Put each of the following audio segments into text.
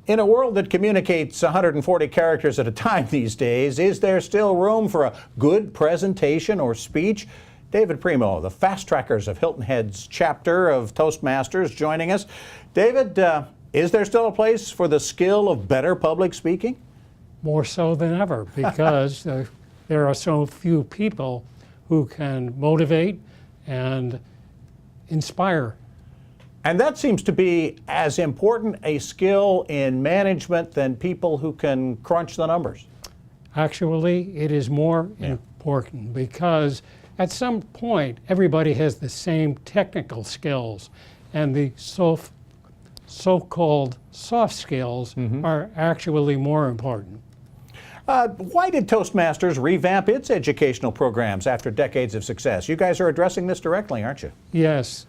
In a world that communicates 140 characters at a time these days, is there still room for a good presentation or speech? David Premo, the fast trackers of Hilton Head's chapter of Toastmasters, joining us. David, is there still a place for the skill of better public speaking? More so than ever, because there are so few people who can motivate and inspire. And that seems to be as important a skill in management than people who can crunch the numbers. Actually, it is more important because at some point everybody has the same technical skills, and the so-called soft skills are actually more important. Why did Toastmasters revamp its educational programs after decades of success? You guys are addressing this directly, aren't you? Yes.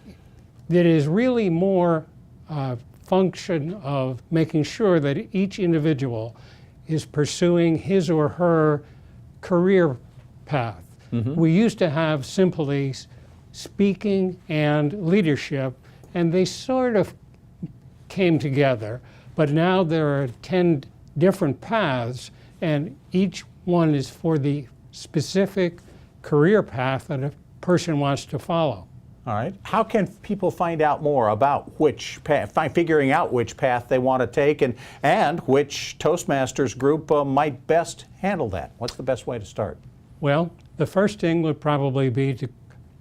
It is really more a function of making sure that each individual is pursuing his or her career path. We used to have simply speaking and leadership, and they sort of came together, but now there are 10 different paths, and each one is for the specific career path that a person wants to follow. All right. How can people find out more about which path, figuring out which path they want to take, and which Toastmasters group might best handle that? What's the best way to start? Well, the first thing would probably be to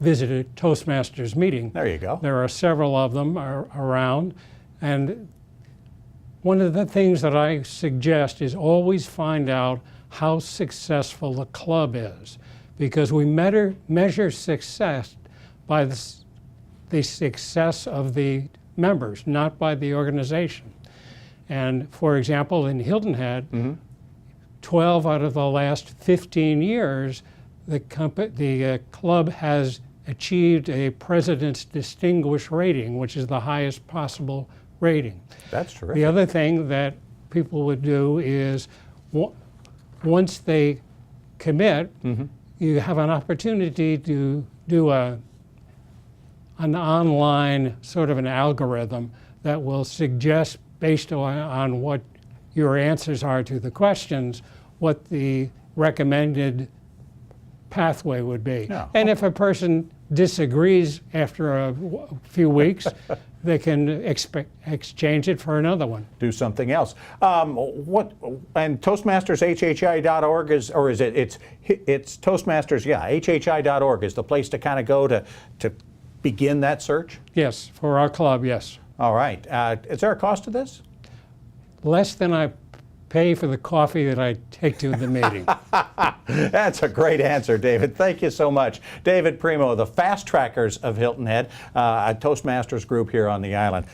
visit a Toastmasters meeting. There you go. There are several of them around, and one of the things that I suggest is always find out how successful the club is, because we measure success by the success of the members, not by the organization. And for example, in Hilton Head, 12 out of the last 15 years, the club has achieved a President's Distinguished rating, which is the highest possible rating. That's terrific. The other thing that people would do is, once they commit, you have an opportunity to do an online sort of an algorithm that will suggest, based on what your answers are to the questions, what the recommended pathway would be. Yeah. And if a person disagrees after a few weeks, they can exchange it for another one. Do something else. And Toastmasters.WHHI.org is it's Toastmasters, WHHI.org is the place to kind of go to begin that search? Yes, for our club, yes. All right. Is there a cost to this? Less than I pay for the coffee that I take to the meeting. That's a great answer, David. Thank you so much. David Premo, the fast trackers of Hilton Head, a Toastmasters group here on the island.